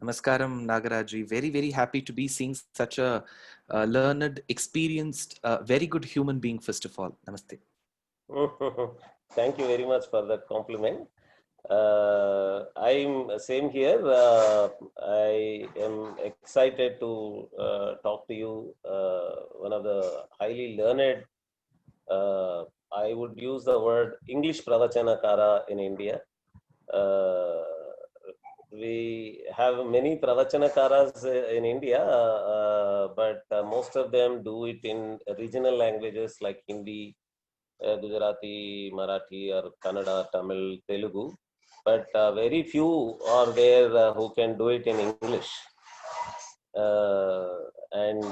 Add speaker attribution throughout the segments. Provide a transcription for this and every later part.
Speaker 1: Namaskaram, Nagarajji. Very, very happy to be seeing such a learned, experienced, very good human being, first of all. Namaste.
Speaker 2: Thank you very much for that compliment. I'm same here. I am excited to talk to you. One of the highly learned, I would use the word English Pravachanakara in India. We have many Pravachanakaras in India, but most of them do it in regional languages like Hindi, Gujarati, Marathi, or Kannada, Tamil, Telugu. But very few are there who can do it in English. And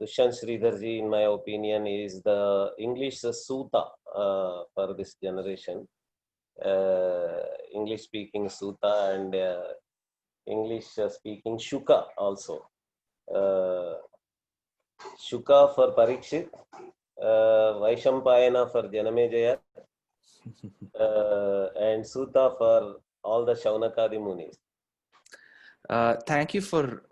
Speaker 2: Dushyant Sridharji, in my opinion, is the English Suta for this generation. English speaking Suta and English speaking Shuka also. Shuka for Parikshit, Vaishampayana for Janamejaya, and Suta for all the Shaunakadi Munis.
Speaker 1: Thank you for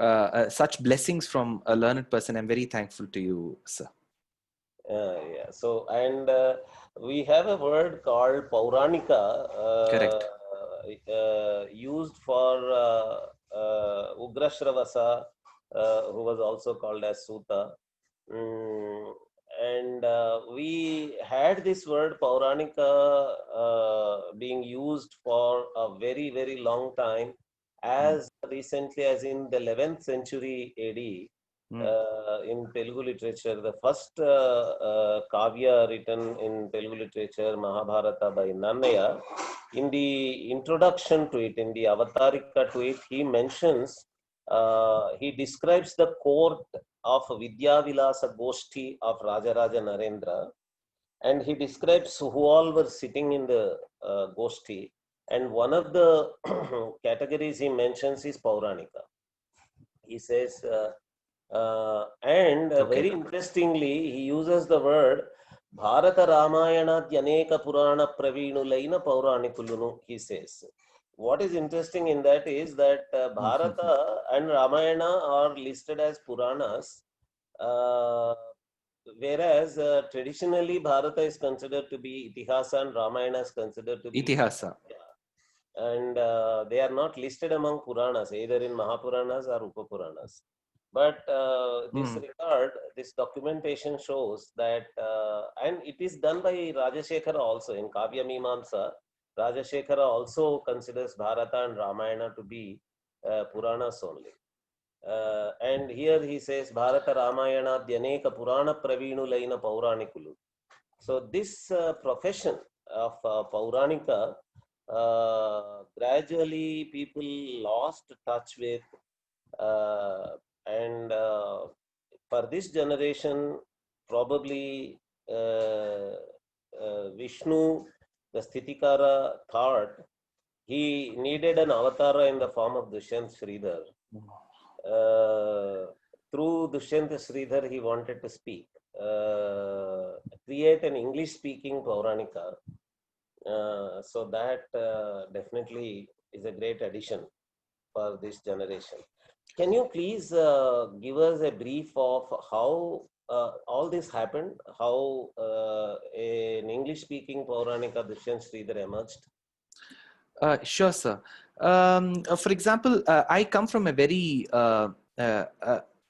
Speaker 1: such blessings from a learned person. I'm very thankful to you, sir.
Speaker 2: Yeah. So, and we have a word called Pauranika,
Speaker 1: Correct.
Speaker 2: used for Ugrashravasa, who was also called as Suta. And we had this word Pauranika being used for a very, very long time, as recently as in the 11th century AD. In Telugu literature, the first kavya written in Telugu literature, Mahabharata by Nannaya, in the introduction to it, in the avatarika to it, he mentions, he describes the court of Vidyavilasa Goshti of Rajaraja Narendra, and he describes who all were sitting in the Goshti, and one of the categories he mentions is Pauranika. He says, and very interestingly, he uses the word Bharata Ramayana Dyaneka Purana Praveenulaina Pauranikulunu, he says. What is interesting in that is that Bharata and Ramayana are listed as Puranas, whereas traditionally Bharata is considered to be Itihasa and Ramayana is considered to be
Speaker 1: Itihasa.
Speaker 2: And they are not listed among Puranas, either in Mahapuranas or Upapuranas. But this regard, this documentation shows that, and it is done by Rajashekara also in Kavya Mimamsa. Rajashekara also considers Bharata and Ramayana to be Puranas only. And here he says, Bharata Ramayana Dyaneka Purana Praveenulaina Pauranikulu. So this profession of Pauranika, gradually people lost touch with, and for this generation, probably Vishnu, the Sthitikara, thought he needed an avatara in the form of Dushyant Sridhar. Through Dushyant Sridhar, he wanted to speak, create an English-speaking Pauranika. So that definitely is a great addition for this generation. Can you please give us a brief of how all this happened, how an English-speaking Pauranika Dushyant Sridhar emerged?
Speaker 1: Sure, sir. For example, I come from a very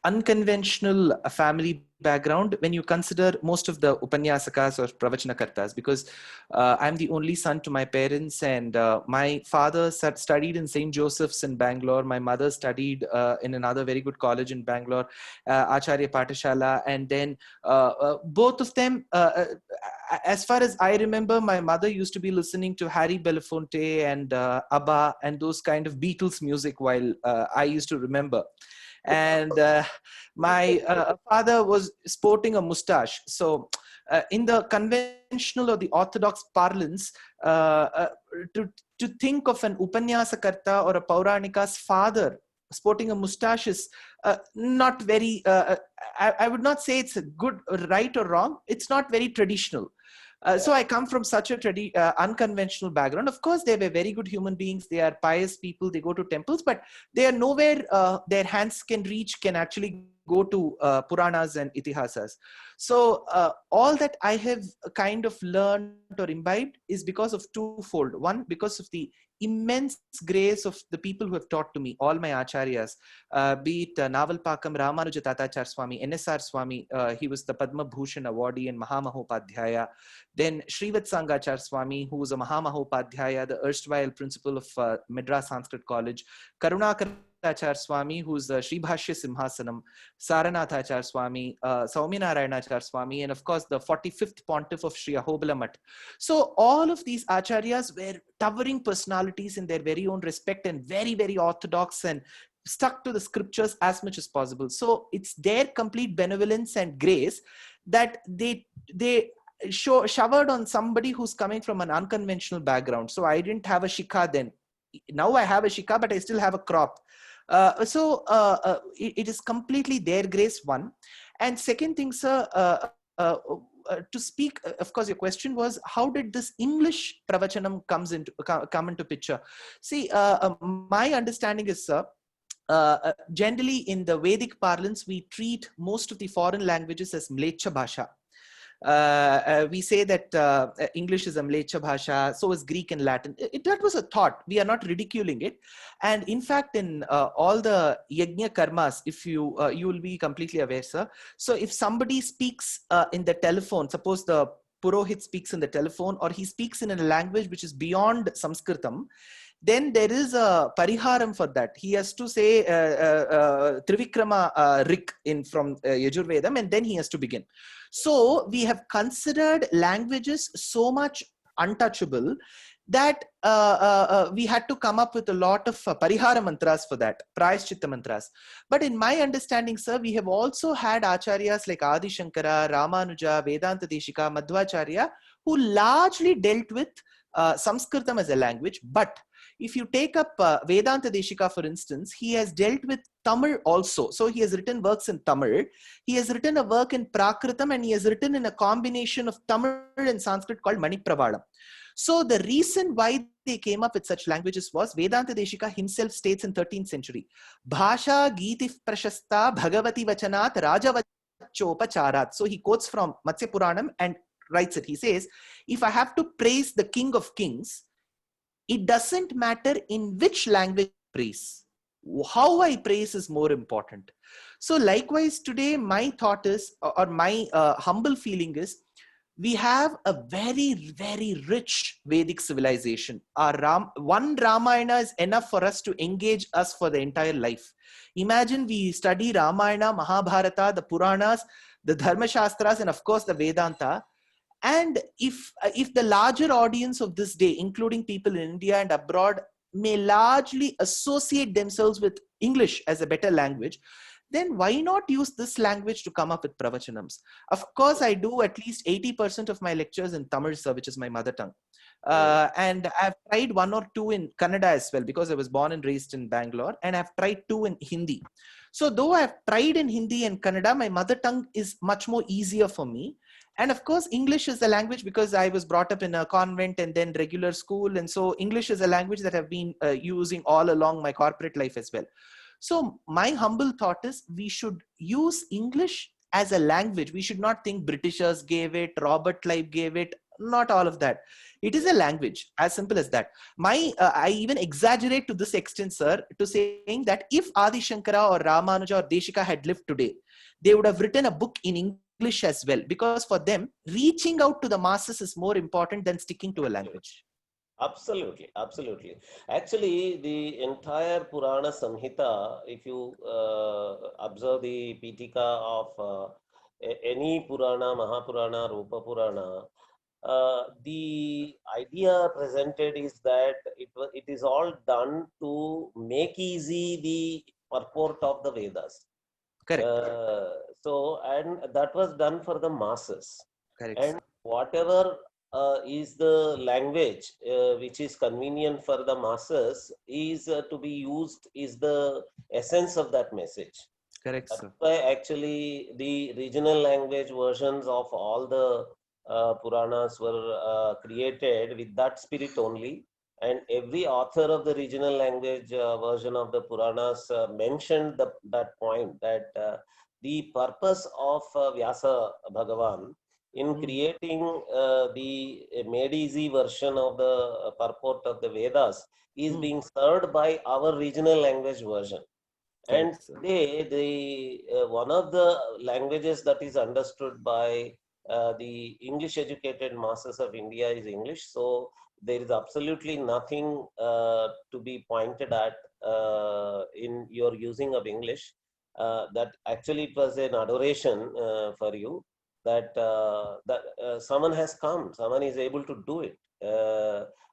Speaker 1: unconventional family background when you consider most of the Upanyasakas or Pravachanakartas, because I'm the only son to my parents, and my father studied in St. Joseph's in Bangalore. My mother studied in another very good college in Bangalore, Acharya Patashala, and then both of them, as far as I remember, my mother used to be listening to Harry Belafonte and ABBA and those kind of Beatles music while I used to remember. And my father was sporting a mustache. So in the conventional or the orthodox parlance, to think of an Upanyasakarta or a Pauranika's father sporting a mustache is not very, I would not say it's a good, right or wrong. It's not very traditional. So I come from such a unconventional background. Of course, they were very good human beings. They are pious people. They go to temples, but they are nowhere their hands can reach, can actually go to Puranas and Itihasas. So all that I have kind of learned or imbibed is because of twofold. One, because of the immense grace of the people who have taught to me, all my acharyas, be it Navalpakam Ramanuja Tatachar Swami, NSR Swami, he was the Padma Bhushan awardee and Mahamahopadhyaya. Then Srivat Sangachar Swami, who was a Mahamahopadhyaya, the erstwhile principal of Madras Sanskrit College. Karunakar Achar Swami, who's the Sri Bhashya Simhasanam, Saranath Achar Swami, Sauminarayana Achar Swami, and of course the 45th pontiff of Sri Ahobala Math. So all of these acharyas were towering personalities in their very own respect and very, very orthodox and stuck to the scriptures as much as possible. So it's their complete benevolence and grace that they showered on somebody who's coming from an unconventional background. So I didn't have a shikha then. Now I have a shikha, but I still have a crop. It is completely their grace, one. And second thing, sir, to speak, of course, your question was, how did this English pravachanam come into picture? See, my understanding is, sir, generally in the Vedic parlance, we treat most of the foreign languages as Mlecha Bhasha. We say that English is a Mlecha Bhasha, so is Greek and Latin. That was a thought. We are not ridiculing it. And in fact, in all the yajna karmas, if you will be completely aware, sir. So if somebody speaks in the telephone, suppose the Purohit speaks in the telephone, or he speaks in a language which is beyond Sanskritam, then there is a pariharam for that. He has to say Trivikrama Rik from Yajurvedam, and then he has to begin. So we have considered languages so much untouchable that we had to come up with a lot of parihara mantras for that, prayaschitta mantras. But in my understanding, sir, we have also had acharyas like Adi Shankara, Ramanuja, Vedanta Deshika, Madhvacharya, who largely dealt with Sanskritam as a language. But if you take up Vedanta Deshika, for instance, he has dealt with Tamil also. So he has written works in Tamil. He has written a work in Prakritam, and he has written in a combination of Tamil and Sanskrit called Manipravalam. So the reason why they came up with such languages was Vedanta Deshika himself states in 13th century, Bhasha Geetif Prashasta Bhagavati Vachanat Rajavachopacharat. So he quotes from Matsya Puranam and writes it. He says, if I have to praise the King of Kings, it doesn't matter in which language I praise. How I praise is more important. So likewise today, my thought is, or my humble feeling is, we have a very, very rich Vedic civilization. One Ramayana is enough for us to engage us for the entire life. Imagine we study Ramayana, Mahabharata, the Puranas, the Dharma Shastras, and of course the Vedanta. And if the larger audience of this day, including people in India and abroad, may largely associate themselves with English as a better language, then why not use this language to come up with pravachanams? Of course, I do at least 80% of my lectures in Tamil, sir, which is my mother tongue. And I've tried one or two in Kannada as well, because I was born and raised in Bangalore, and I've tried two in Hindi. So though I've tried in Hindi and Kannada, my mother tongue is much more easier for me. And of course, English is a language because I was brought up in a convent and then regular school. And so English is a language that I've been using all along my corporate life as well. So my humble thought is, we should use English as a language. We should not think Britishers gave it, Robert Clive gave it, not all of that. It is a language, as simple as that. I even exaggerate to this extent, sir, to saying that if Adi Shankara or Ramanuja or Deshika had lived today, they would have written a book in English as well, because for them, reaching out to the masses is more important than sticking to a language.
Speaker 2: Absolutely, absolutely. Actually, the entire Purana Samhita, if you observe the Pitika of any Purana, Mahapurana, Rupa Purana, the idea presented is that it is all done to make easy the purport of the Vedas.
Speaker 1: Correct.
Speaker 2: And that was done for the masses.
Speaker 1: Correct.
Speaker 2: And whatever is the language which is convenient for the masses is to be used, is the essence of that message.
Speaker 1: Correct,
Speaker 2: That's
Speaker 1: sir.
Speaker 2: why actually the regional language versions of all the Puranas were created with that spirit only. And every author of the regional language version of the Puranas mentioned that point, that the purpose of Vyasa Bhagavan in
Speaker 1: Mm,
Speaker 2: creating the made easy version of the purport of the Vedas is
Speaker 1: mm.
Speaker 2: being served by our regional language version. And
Speaker 1: Correct, sir.
Speaker 2: today, the one of the languages that is understood by the English educated masses of India is English. So there is absolutely nothing to be pointed at in your using of English. That actually it was an adoration for you, that someone has come, someone is able to do it.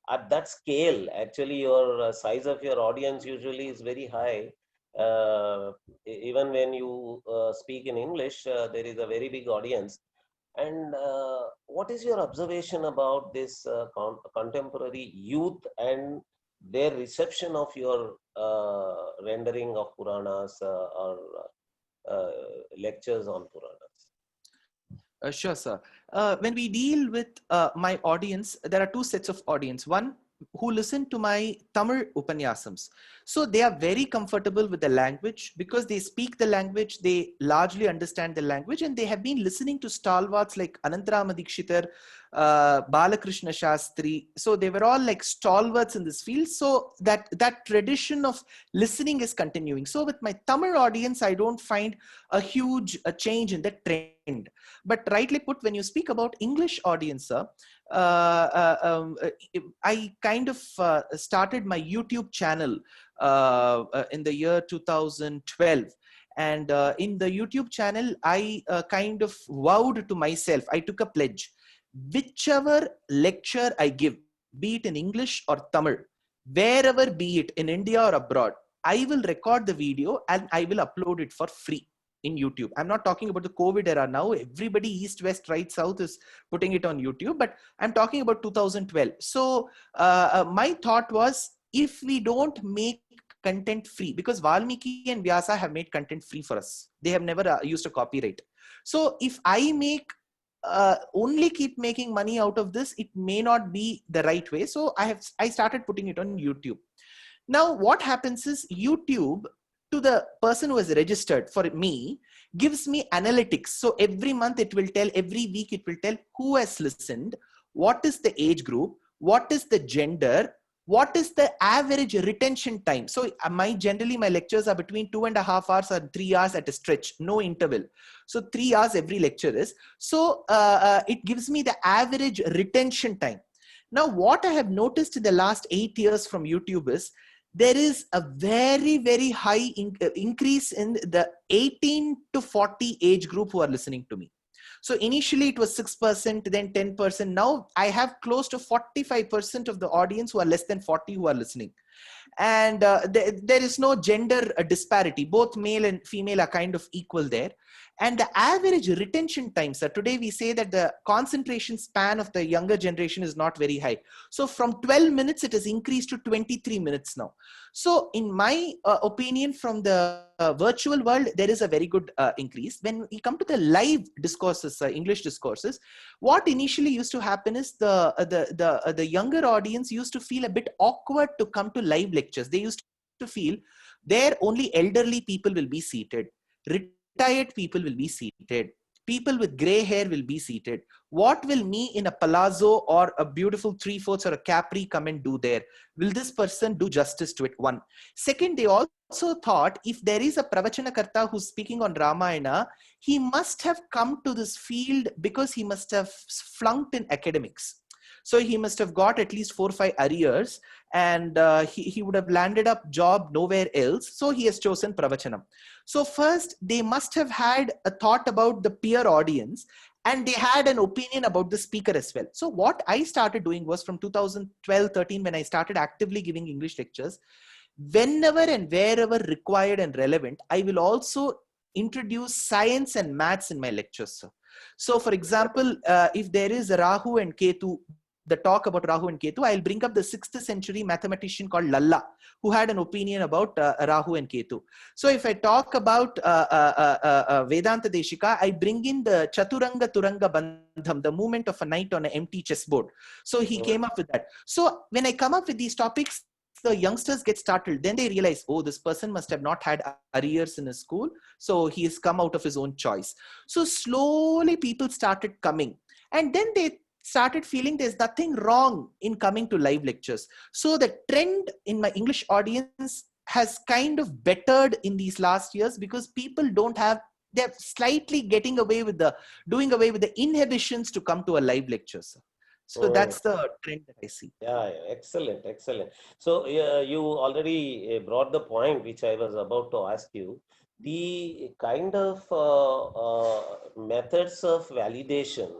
Speaker 2: At that scale, actually, your size of your audience usually is very high. Even when you speak in English, there is a very big audience. And what is your observation about this contemporary youth and their reception of your rendering of Puranas or lectures on Puranas?
Speaker 1: Sure, sir. When we deal with my audience, there are two sets of audience. One who listen to my Tamil Upanyasams. So they are very comfortable with the language because they speak the language, they largely understand the language, and they have been listening to stalwarts like Anantarama Dikshitar, Balakrishna Shastri. So they were all like stalwarts in this field. So that tradition of listening is continuing. So with my Tamil audience, I don't find a huge change in the trend. But rightly put, when you speak about English audience, sir, I kind of started my YouTube channel in the year 2012. And in the YouTube channel, I kind of vowed to myself, I took a pledge. Whichever lecture I give, be it in English or Tamil, wherever be it in India or abroad, I will record the video and I will upload it for free in YouTube. I'm not talking about the COVID era now. Everybody, east, west, right, south, is putting it on YouTube, but I'm talking about 2012. So my thought was, if we don't make content free, because Valmiki and Vyasa have made content free for us, they have never used a copyright. So if I make only keep making money out of this, it may not be the right way. So I started putting it on YouTube. Now, what happens is YouTube, to the person who has registered for me, gives me analytics. So every month it will tell, every week it will tell who has listened, what is the age group, what is the gender, what is the average retention time. So generally my lectures are between 2.5 hours and 3 hours at a stretch, no interval. So 3 hours every lecture is. So it gives me the average retention time. Now, what I have noticed in the last 8 years from YouTube is, there is a very, very high increase in the 18 to 40 age group who are listening to me. So initially it was 6%, then 10%. Now I have close to 45% of the audience who are less than 40 who are listening. And there is no gender disparity. Both male and female are kind of equal there. And the average retention time, sir, today we say that the concentration span of the younger generation is not very high. So from 12 minutes, it has increased to 23 minutes now. So in my opinion, from the virtual world, there is a very good increase. When we come to the live discourses, English discourses, what initially used to happen is the younger audience used to feel a bit awkward to come to live lectures. They used to feel there only elderly people will be seated, retired people will be seated, people with gray hair will be seated. What will me in a palazzo or a beautiful 3/4 or a capri come and do there? Will this person do justice to it? One. Second, they also thought, if there is a Pravachanakarta who's speaking on Ramayana, he must have come to this field because he must have flunked in academics. So he must have got at least 4 or 5 arrears, and he would have landed up job nowhere else. So he has chosen Pravachanam. So first, they must have had a thought about the peer audience, and they had an opinion about the speaker as well. So what I started doing was, from 2012-13, when I started actively giving English lectures, whenever and wherever required and relevant, I will also introduce science and maths in my lectures, sir. So for example, if there is Rahu and Ketu, the talk about Rahu and Ketu, I'll bring up the 6th century mathematician called Lalla, who had an opinion about Rahu and Ketu. So if I talk about Vedanta Deshika, I bring in the Chaturanga Turanga Bandham, the movement of a knight on an empty chessboard. So he came up with that. So when I come up with these topics, the youngsters get startled. Then they realize, oh, this person must have not had arrears in his school. So he has come out of his own choice. So slowly people started coming. And then they started feeling there's nothing wrong in coming to live lectures. So the trend in my English audience has kind of bettered in these last years, because people they're slightly doing away with the inhibitions to come to a live lecture. So that's the trend that I see.
Speaker 2: Yeah, excellent, excellent. So you already brought the point which I was about to ask you. The kind of methods of validation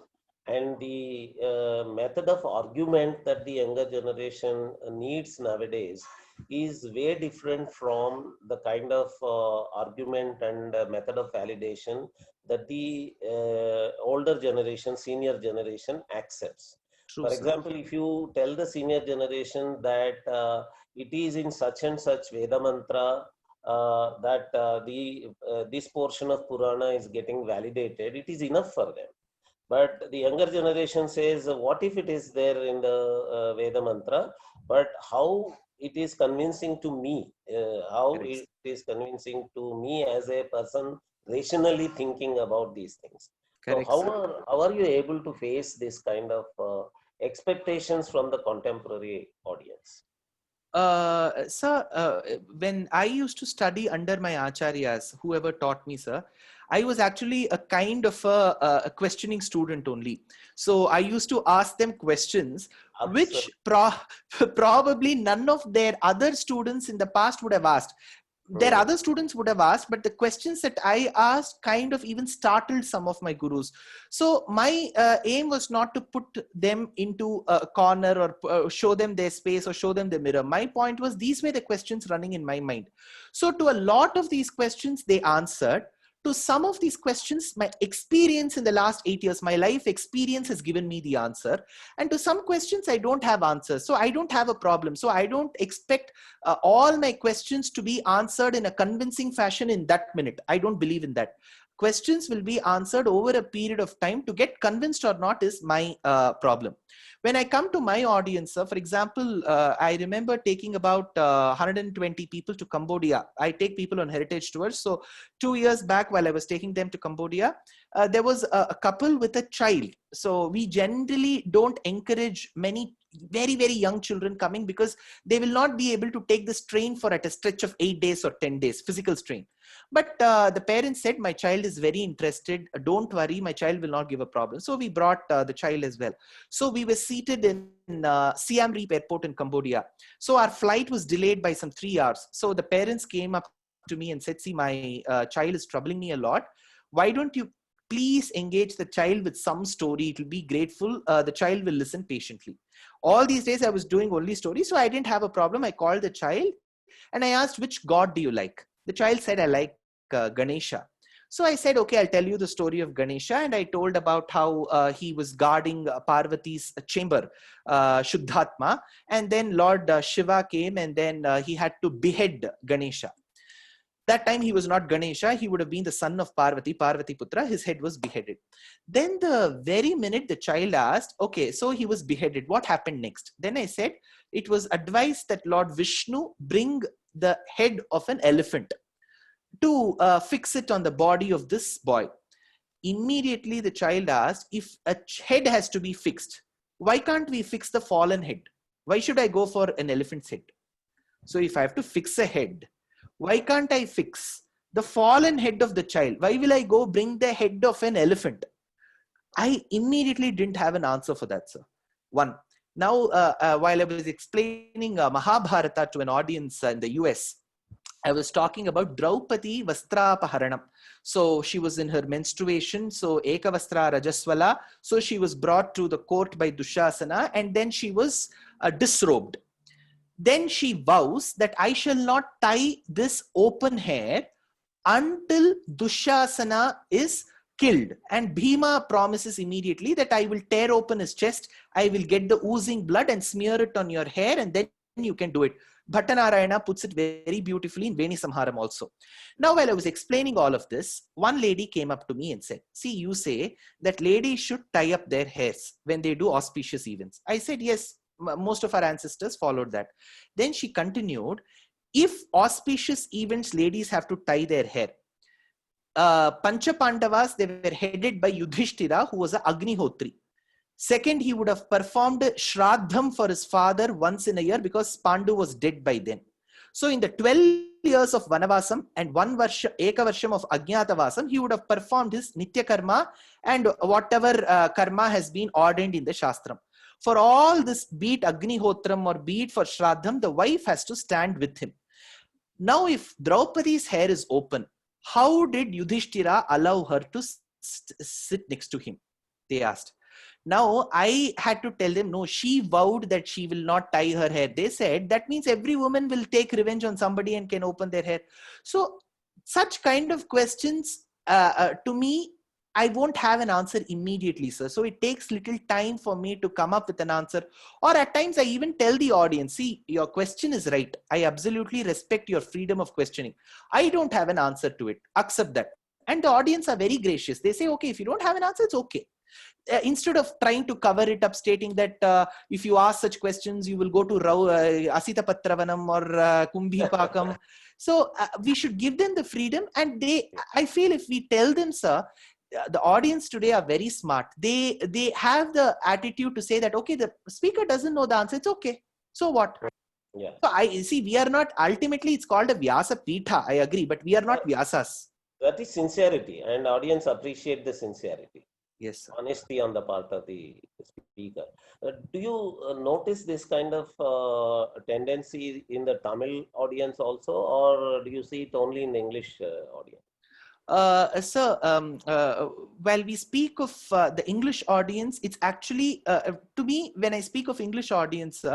Speaker 2: and the method of argument that the younger generation needs nowadays is way different from the kind of argument and method of validation that the older generation, senior generation accepts.
Speaker 1: True,
Speaker 2: For
Speaker 1: sir.
Speaker 2: example, if you tell the senior generation that it is in such and such Veda mantra that this portion of Purana is getting validated, it is enough for them. But the younger generation says, what if it is there in the Veda mantra, but how it is convincing to me, how
Speaker 1: Correct.
Speaker 2: it is convincing to me as a person rationally thinking about these things. So
Speaker 1: Correct, sir.
Speaker 2: how are you able to face this kind of expectations from the contemporary audience?
Speaker 1: Sir, when I used to study under my acharyas, whoever taught me, sir, I was actually a kind of a questioning student only. So I used to ask them questions which probably none of their other students in the past would have asked. Their other students would have asked, but the questions that I asked kind of even startled some of my gurus. So my aim was not to put them into a corner or show them their space or show them the mirror. My point was, these were the questions running in my mind. So to a lot of these questions, they answered. To some of these questions, my experience in the last 8 years, my life experience has given me the answer. And to some questions, I don't have answers. So I don't have a problem. So I don't expect all my questions to be answered in a convincing fashion in that minute. I don't believe in that. Questions will be answered over a period of time. To get convinced or not is my problem. When I come to my audience, for example, I remember taking about 120 people to Cambodia. I take people on heritage tours. So 2 years back, while I was taking them to Cambodia, there was a couple with a child. So we generally don't encourage many very, very young children coming, because they will not be able to take the strain for at a stretch of 8 days or 10 days, physical strain. But the parents said, my child is very interested. Don't worry, my child will not give a problem. So we brought the child as well. So we were seated in Siem Reap Airport in Cambodia. So our flight was delayed by some 3 hours. So the parents came up to me and said, see, my child is troubling me a lot. Why don't you please engage the child with some story? It will be grateful. The child will listen patiently. All these days I was doing only stories, so I didn't have a problem. I called the child and I asked, which god do you like? The child said, I like Ganesha. So I said, okay, I'll tell you the story of Ganesha. And I told about how he was guarding Parvati's chamber, Shuddhatma. And then Lord Shiva came, and then he had to behead Ganesha. That time he was not Ganesha, he would have been the son of Parvati, Parvati Putra. His head was beheaded. Then the very minute the child asked, okay, so he was beheaded, what happened next? Then I said, it was advised that Lord Vishnu bring the head of an elephant to fix it on the body of this boy. Immediately the child asked, if a head has to be fixed, why can't we fix the fallen head? Why should I go for an elephant's head? So if I have to fix a head, why can't I fix the fallen head of the child? Why will I go bring the head of an elephant? I immediately didn't have an answer for that, sir. One. Now, while I was explaining Mahabharata to an audience in the US, I was talking about Draupadi Vastrapaharanam. So she was in her menstruation. So Ekavastra Rajaswala. So she was brought to the court by Dushasana, and then she was disrobed. Then she vows that I shall not tie this open hair until Dushasana is killed. And Bhima promises immediately that I will tear open his chest, I will get the oozing blood and smear it on your hair, and then you can do it. Bhattanarayana puts it very beautifully in Veni Samharam also. Now, while I was explaining all of this, one lady came up to me and said, see, you say that ladies should tie up their hairs when they do auspicious events. I said, yes, most of our ancestors followed that. Then she continued, if auspicious events, ladies have to tie their hair. Pancha Pandavas, they were headed by Yudhishthira, who was an Agnihotri. Second, he would have performed Shraddham for his father once in a year because Pandu was dead by then. So in the 12 years of Vanavasam and Ekavarsham of Ajnatavasam, he would have performed his Nitya Karma and whatever karma has been ordained in the Shastram. For all this, be it Agnihotram or be it for Shraddham, the wife has to stand with him. Now, if Draupadi's hair is open, how did Yudhishthira allow her to sit next to him? They asked. Now, I had to tell them, no, she vowed that she will not tie her hair. They said, that means every woman will take revenge on somebody and can open their hair. So, such kind of questions, to me, I won't have an answer immediately, sir. So, it takes little time for me to come up with an answer. Or at times, I even tell the audience, see, your question is right. I absolutely respect your freedom of questioning. I don't have an answer to it. Accept that. And the audience are very gracious. They say, okay, if you don't have an answer, it's okay. Instead of trying to cover it up, stating that if you ask such questions, you will go to Asita Patravanam or Kumbhi Pakam. So we should give them the freedom. And I feel if we tell them, sir, the audience today are very smart. They have the attitude to say that, okay, the speaker doesn't know the answer. It's okay. So what?
Speaker 2: Yeah.
Speaker 1: So I see, we are not, ultimately it's called a Vyasa Pitha. I agree, but we are not Vyasas.
Speaker 2: That is sincerity, and audience appreciate the sincerity.
Speaker 1: Yes, sir.
Speaker 2: Honesty on the part of the speaker. Do you notice this kind of tendency in the Tamil audience also, or do you see it only in the English audience?
Speaker 1: Sir, while we speak of the English audience, it's actually, to me, when I speak of English audience,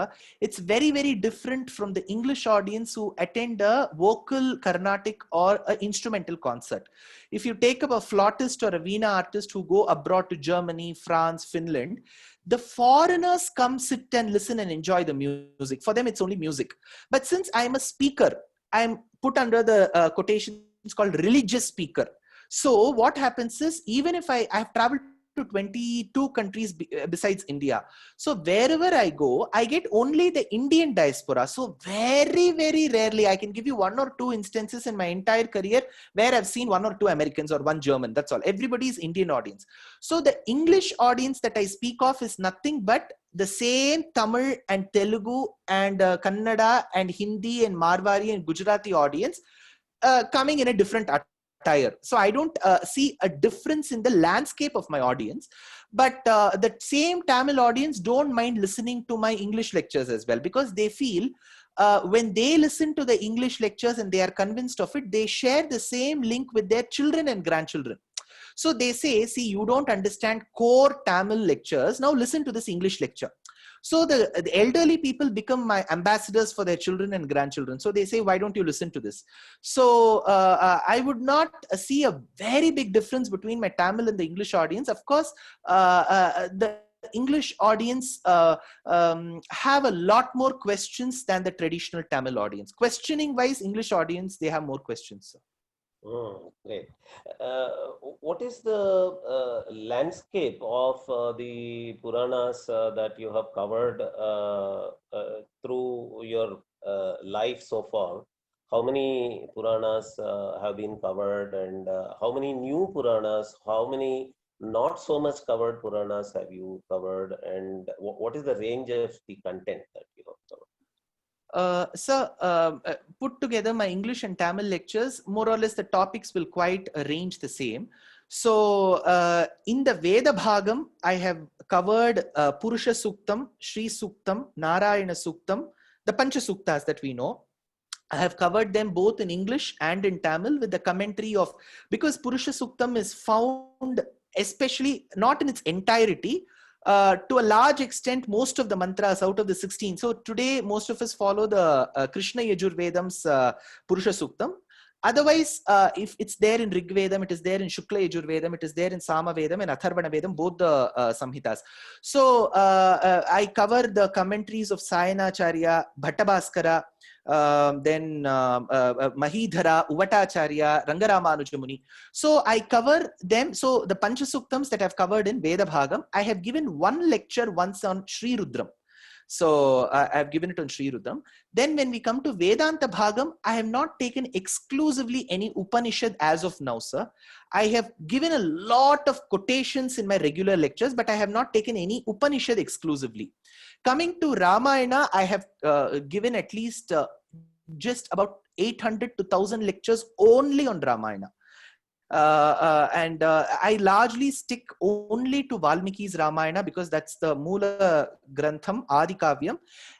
Speaker 1: it's very, very different from the English audience who attend a vocal Carnatic or an instrumental concert. If you take up a flautist or a Veena artist who go abroad to Germany, France, Finland, the foreigners come sit and listen and enjoy the music. For them, it's only music. But since I'm a speaker, I'm put under the quotation, it's called religious speaker. So what happens is, even if I have traveled to 22 countries besides India. So wherever I go, I get only the Indian diaspora. So very, very rarely, I can give you one or two instances in my entire career where I've seen one or two Americans or one German. That's all. Everybody is Indian audience. So the English audience that I speak of is nothing but the same Tamil and Telugu and Kannada and Hindi and Marwari and Gujarati audience coming in a different attire. So I don't see a difference in the landscape of my audience, but the same Tamil audience don't mind listening to my English lectures as well, because they feel when they listen to the English lectures and they are convinced of it, they share the same link with their children and grandchildren. So they say, see, you don't understand core Tamil lectures. Now listen to this English lecture. So the elderly people become my ambassadors for their children and grandchildren. So they say, why don't you listen to this? So I would not see a very big difference between my Tamil and the English audience. Of course, the English audience have a lot more questions than the traditional Tamil audience. Questioning wise, English audience, they have more questions.
Speaker 2: Great. What is the landscape of the Puranas that you have covered through your life so far? How many Puranas have been covered, and how many new Puranas, how many not so much covered Puranas have you covered, and what is the range of the content that you have covered?
Speaker 1: Put together my English and Tamil lectures, more or less the topics will quite range the same. So in the Veda Bhagam, I have covered Purusha Suktam, Shri Suktam, Narayana Suktam, the Pancha Suktas that we know. I have covered them both in English and in Tamil with the commentary of, because Purusha Suktam is found, especially not in its entirety, to a large extent, most of the mantras out of the 16. So today, most of us follow the Krishna Yajurvedam's Purusha Suktam. Otherwise, if it's there in Rig Vedam, it is there in Shukla Yajurvedam, it is there in Sama Vedam and Atharvana Vedam, both the Samhitas. So I cover the commentaries of Sayanacharya, Bhattabhaskara, then Mahidhara, Uvatacharya, Rangaramanuja. So I cover them. So the Panchasuktams that I've covered in Veda Bhagam, I have given one lecture once on Sri Rudram. So I've given it on Sri Rudram. Then when we come to Vedanta Bhagam, I have not taken exclusively any Upanishad as of now, sir. I have given a lot of quotations in my regular lectures, but I have not taken any Upanishad exclusively. Coming to Ramayana, I have given at least just about 800 to 1000 lectures only on Ramayana. And I largely stick only to Valmiki's Ramayana because that's the Mula Grantham, Adi Kavyam.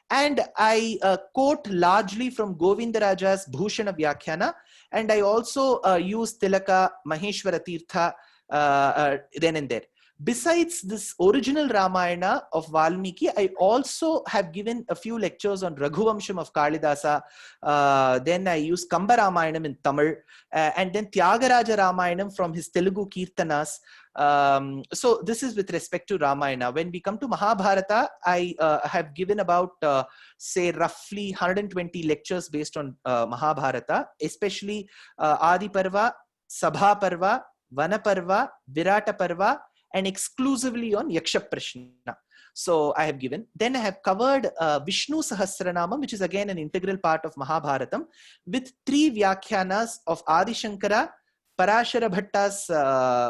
Speaker 1: And I quote largely from Govindaraja's Bhushana Vyakhyana. And I also use Tilaka, Maheshwara Tirtha then and there. Besides this original Ramayana of Valmiki, I also have given a few lectures on Raghuvamsham of Kalidasa. Then I use Kamba Ramayanam in Tamil, and then Tyagaraja Ramayanam from his Telugu Kirtanas. So this is with respect to Ramayana. When we come to Mahabharata, I have given about, say, roughly 120 lectures based on Mahabharata, especially Adi Parva, Sabha Parva, Vana Parva, Virata Parva, and exclusively on Yaksha Prashna. So I have given. Then I have covered Vishnu Sahasranamam, which is again an integral part of Mahabharatam, with 3 Vyakhyanas of Adi Shankara, Parashara Bhatta's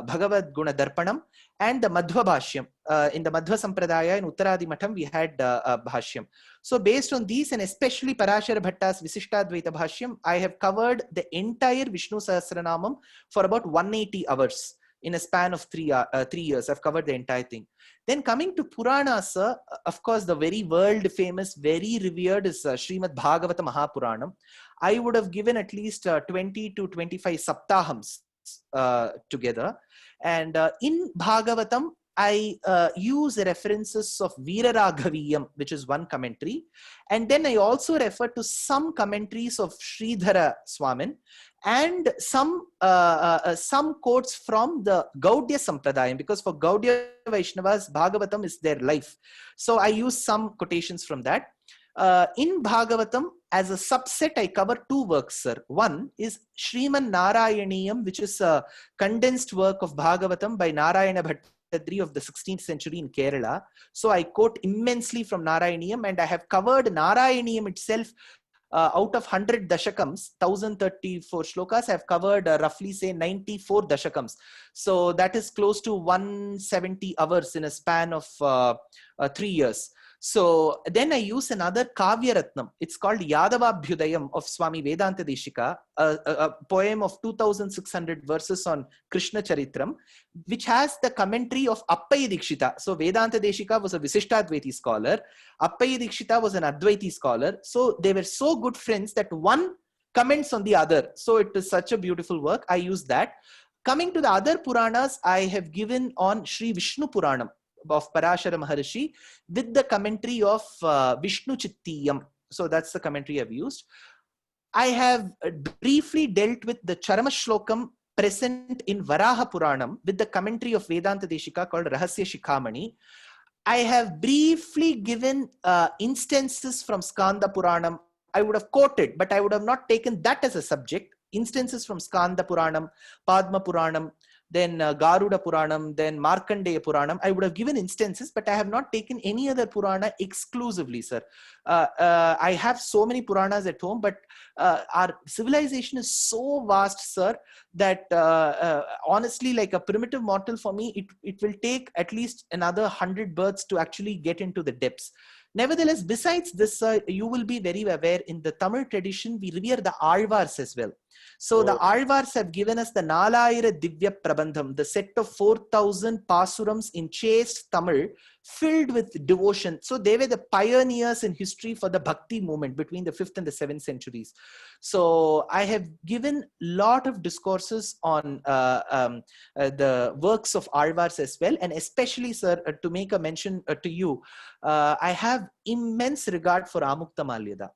Speaker 1: Bhagavad Guna Darpanam, and the Madhva Bhashyam. In the Madhva Sampradaya in Uttaradi Matham, we had Bhashyam. So based on these, and especially Parashara Bhatta's Visishtadvaita Bhashyam, I have covered the entire Vishnu Sahasranamam for about 180 hours. In a span of 3 years, I've covered the entire thing. Then coming to Purana, sir, of course, the very world famous, very revered is Srimad Bhagavata Mahapuranam. I would have given at least 20 to 25 Saptahams together. And in Bhagavatam, I use references of Veeraraghaviyam, which is one commentary. And then I also refer to some commentaries of Sridhara Swamin and some quotes from the Gaudiya Sampradayam, because for Gaudiya Vaishnavas, Bhagavatam is their life. So I use some quotations from that. In Bhagavatam, as a subset, I cover 2 works, sir. One is Sriman Narayaniyam, which is a condensed work of Bhagavatam by Narayana Bhattadri of the 16th century in Kerala. So I quote immensely from Narayaniyam, and I have covered Narayaniyam itself. Out of 100 dashakams, 1034 shlokas, I have covered roughly, say, 94 dashakams. So that is close to 170 hours in a span of 3 years. So then I use another Kavya Ratnam. It's called Yadavabhyudayam of Swami Vedanta Deshika, a poem of 2600 verses on Krishna Charitram, which has the commentary of Appaya Dikshita. So Vedanta Deshika was a Visishtadvaiti scholar. Appaya Dikshita was an Advaiti scholar. So they were so good friends that one comments on the other. So it is such a beautiful work. I use that. Coming to the other Puranas, I have given on Sri Vishnu Puranam of Parashara Maharshi with the commentary of Vishnu Chittiyam. So that's the commentary I've used. I have briefly dealt with the Charama Shlokam present in Varaha Puranam with the commentary of Vedanta Deshika called Rahasya Shikhamani. I have briefly given instances from Skanda Puranam. I would have quoted, but I would have not taken that as a subject. Instances from Skanda Puranam, Padma Puranam, then Garuda Puranam, then Markandeya Puranam. I would have given instances, but I have not taken any other Purana exclusively, sir. I have so many Puranas at home, but our civilization is so vast, sir, that honestly, like a primitive mortal for me, it will take at least another 100 births to actually get into the depths. Nevertheless, besides this, you will be very aware in the Tamil tradition, we revere the Alvars as well. So the Alvars have given us the Nalayira Divya Prabandham, the set of 4000 Pasurams in chaste Tamil, filled with devotion. So they were the pioneers in history for the Bhakti movement between the 5th and the 7th centuries. So I have given a lot of discourses on the works of Alvars as well. And especially, sir, to make a mention to you, I have immense regard for Amukta Malyada.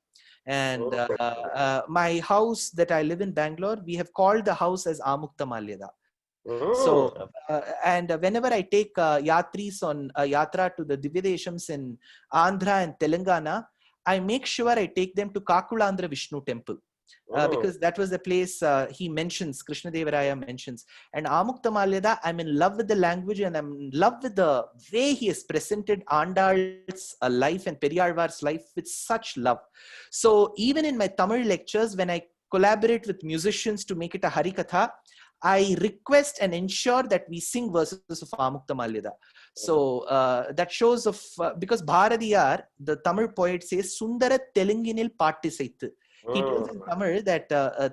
Speaker 1: And
Speaker 2: Oh.
Speaker 1: my house that I live in Bangalore, we have called the house as Amukta Malyada. So,
Speaker 2: Mm.
Speaker 1: and whenever I take yatris on yatra to the Divyadeshams in Andhra and Telangana, I make sure I take them to Kakulandra Vishnu temple.
Speaker 2: Mm.
Speaker 1: Because that was the place he mentions, Krishna Devaraya mentions. And Amukta Malyada, I'm in love with the language and I'm in love with the way he has presented Andal's life and Periyarvar's life with such love. So even in my Tamil lectures, when I collaborate with musicians to make it a Harikatha, I request and ensure that we sing verses of Amukta Malyada. So that shows of, because Bharadiyar, the Tamil poet, says, Sundara Teluginil Pattisaithu. He tells in
Speaker 2: Mm.
Speaker 1: Tamil that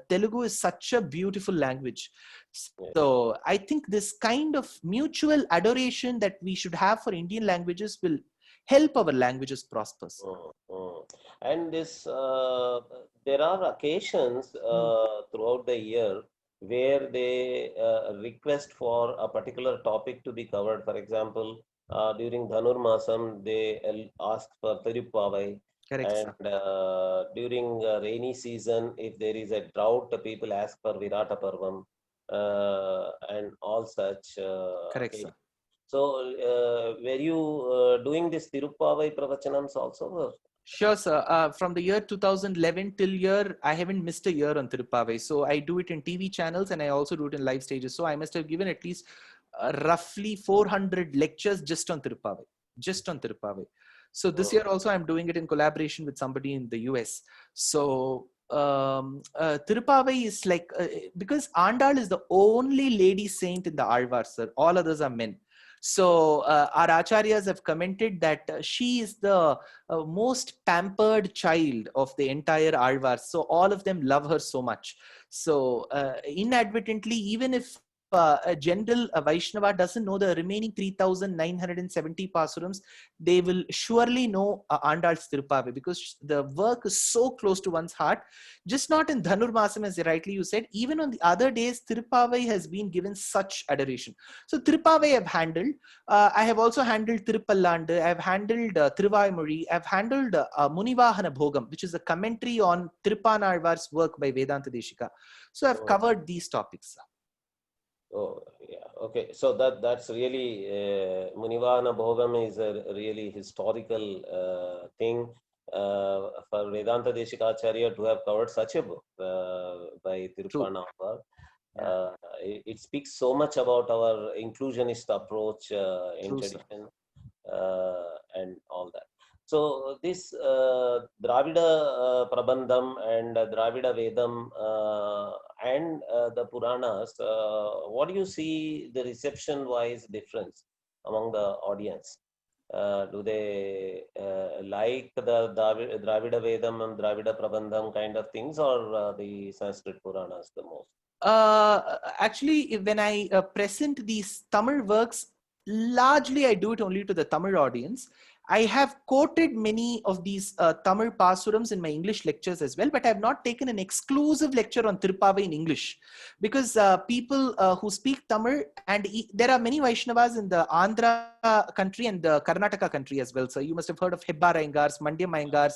Speaker 1: Telugu is such a beautiful language.
Speaker 2: Yes.
Speaker 1: So I think this kind of mutual adoration that we should have for Indian languages will help our languages prosper.
Speaker 2: Mm. Mm. And this, there are occasions
Speaker 1: Hmm.
Speaker 2: throughout the year where they request for a particular topic to be covered. For example, during Dhanur Masam, they ask for Tirupavai.
Speaker 1: Correct,
Speaker 2: And
Speaker 1: sir.
Speaker 2: during rainy season, if there is a drought, people ask for Virata Parvam and all such
Speaker 1: Correct,
Speaker 2: occasions.
Speaker 1: sir.
Speaker 2: So, were you doing this Tirupavai Pravachanams also? Or?
Speaker 1: Sure, sir. From the year 2011 till year, I haven't missed a year on Tirupavai. So I do it in TV channels and I also do it in live stages. So I must have given at least roughly 400 lectures just on Tirupavai. Just on Tirupavai. So this year also I'm doing it in collaboration with somebody in the US. So Tirupavai is like, because Andal is the only lady saint in the Alvar, sir. All others are men. So our acharyas have commented that she is the most pampered child of the entire Alvar. So all of them love her so much. So inadvertently, even if a general Vaishnava doesn't know the remaining 3,970 pasurams, they will surely know Andal's Tirupavai, because the work is so close to one's heart. Just not in Dhanur Masam, as rightly you said, even on the other days, Tirupavai has been given such adoration. So Tirupavai I've handled. I have also handled Tirupallandu. I've handled Thiruvaimozhi. I've handled Munivahana Bhogam, which is a commentary on Tirupanalvar's work by Vedanta Deshika. So I've
Speaker 2: Oh,
Speaker 1: covered these topics.
Speaker 2: oh, yeah. Okay. So that's really Munivana Bhogam is a really historical thing for Vedanta Deshikacharya to have covered such a book by
Speaker 1: True.
Speaker 2: Tirupanavar.
Speaker 1: Yeah.
Speaker 2: It speaks so much about our inclusionist approach in
Speaker 1: True, sir.
Speaker 2: tradition and all that. So this Dravida Prabandham and Dravida Vedam and the Puranas, what do you see the reception-wise difference among the audience? Do they like the Dravida Vedam and Dravida Prabandham kind of things, or the Sanskrit Puranas the most?
Speaker 1: Actually, when I present these Tamil works, largely I do it only to the Tamil audience. I have quoted many of these Tamil pasurams in my English lectures as well, but I have not taken an exclusive lecture on Tirupavai in English, because people who speak Tamil, and there are many Vaishnavas in the Andhra country and the Karnataka country as well. So you must have heard of Hebbar Iyengars, Mandyam Iyengars.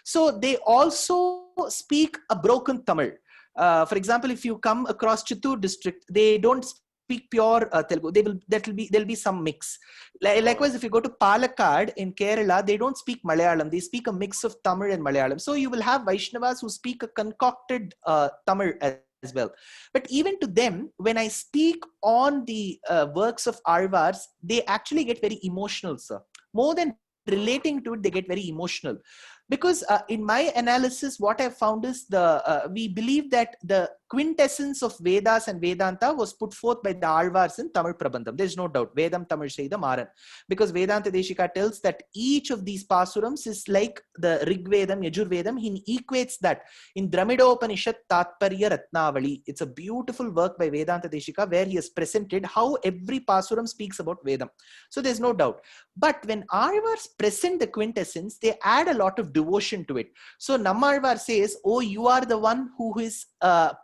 Speaker 1: So they also speak a broken Tamil. For example, if you come across Chittoor district, they don't speak pure Telugu. There'll be some mix. Likewise, if you go to Palakkad in Kerala, they don't speak Malayalam. They speak a mix of Tamil and Malayalam. So you will have Vaishnavas who speak a concocted Tamil as well. But even to them, when I speak on the works of Alvars, they actually get very emotional, sir. More than relating to it, they get very emotional. Because in my analysis, what I found is we believe that the quintessence of Vedas and Vedanta was put forth by the Alvars in Tamil Prabandham. There's no doubt. Vedam Tamil Shaidam Maran. Because Vedanta Deshika tells that each of these pasurams is like the Rig Vedam, Yajur Vedam. He equates that in Dramidopanishad Tatparya Ratnavali. It's a beautiful work by Vedanta Deshika where he has presented how every pasuram speaks about Vedam. So there's no doubt. But when Alvars present the quintessence, they add a lot of devotion to it. So Nammalvar says, oh, you are the one who is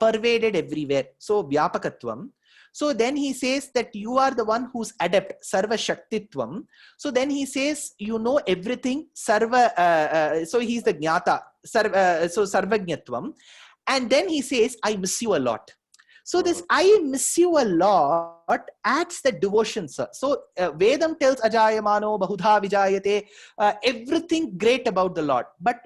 Speaker 1: pervaded everywhere. So Vyapakatvam. So then he says that you are the one who's adept, Sarva Shaktitvam. So then he says, you know everything, Sarva, so he's the Jnata, so Sarvajnatvam. And then he says, I miss you a lot. So this I miss you a lot adds the devotion, sir. So Vedam tells Ajayamano, Bahudha Vijayate, everything great about the Lord. But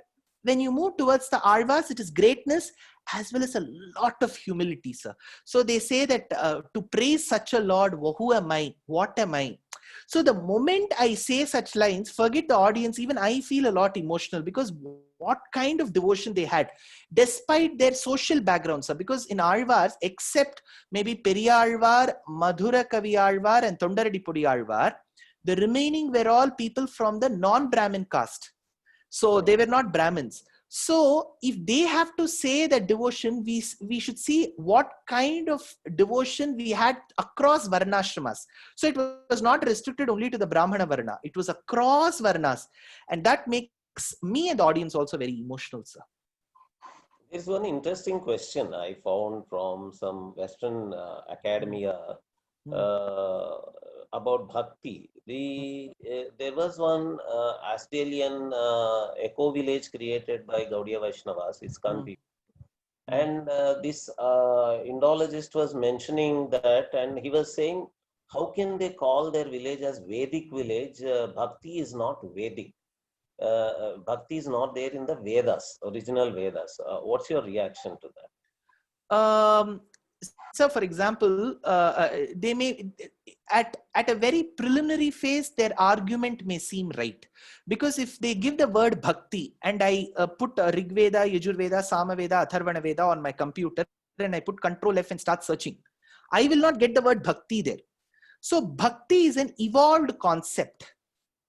Speaker 1: when you move towards the Alvars, it is greatness as well as a lot of humility, sir. So they say that to praise such a Lord, who am I? What am I? So the moment I say such lines, forget the audience, even I feel a lot emotional, because what kind of devotion they had, despite their social backgrounds, sir. Because in Alvars, except maybe Periyalvar, Madhura Kavi Alvar, and Tondaradipudi Alvar, the remaining were all people from the non-Brahmin caste. So they were not Brahmins. So if they have to say that devotion, we should see what kind of devotion we had across Varnashramas. So it was not restricted only to the Brahmana Varna. It was across Varnas. And that makes me and the audience also very emotional, sir.
Speaker 2: There's one interesting question I found from some Western academia about bhakti. There was one Australian eco-village created by Gaudiya Vaishnavas, ISKCON people. And this Indologist was mentioning that, and he was saying, how can they call their village as Vedic village? Bhakti is not Vedic. Bhakti is not there in the Vedas, original Vedas. What's your reaction to that?
Speaker 1: So, for example, they may, at a very preliminary phase, their argument may seem right. Because if they give the word bhakti, and I put Rig Veda, Yajur Veda, Sama Veda, Atharvana Veda on my computer, and I put Control F and start searching, I will not get the word bhakti there. So, bhakti is an evolved concept.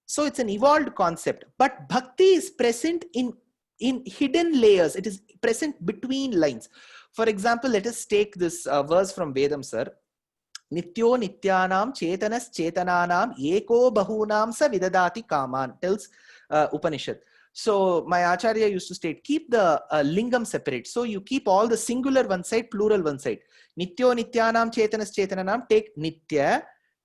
Speaker 1: So, it's an evolved concept. But bhakti is present in hidden layers. It is present between lines. For example, let us take this verse from Vedam, sir. Nityo nityanam chetanas chetananam eko bahunam sa vidadati kaman, tells Upanishad. So my Acharya used to state, keep the lingam separate. So you keep all the singular one side, plural one side. Nityo nityanam chetanas chetananam, take nitya,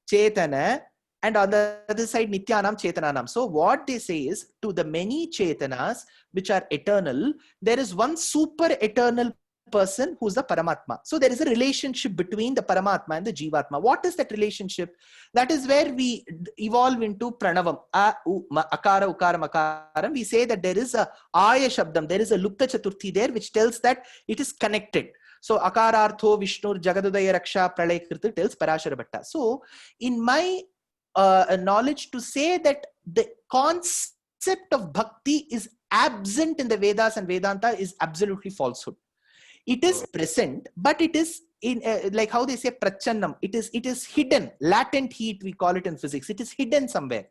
Speaker 1: chetana, and on the other side, nityanam chetananam. So what they say is, to the many chetanas which are eternal, there is one super eternal person who's the Paramatma. So there is a relationship between the Paramatma and the Jivatma. What is that relationship? That is where we evolve into Pranavam. Akara, Ukara, Makaram. We say that there is a Aya Shabdam, there is a Lupta Chaturthi there, which tells that it is connected. So Akarartho Vishnur Jagadudaya Raksha Pralay Krita tells Parashara Bhatta. So in my knowledge, to say that the concept of bhakti is absent in the Vedas and Vedanta is absolutely falsehood. It is present, but it is in like how they say prachannam. It is hidden, latent heat, we call it in physics. It is hidden somewhere.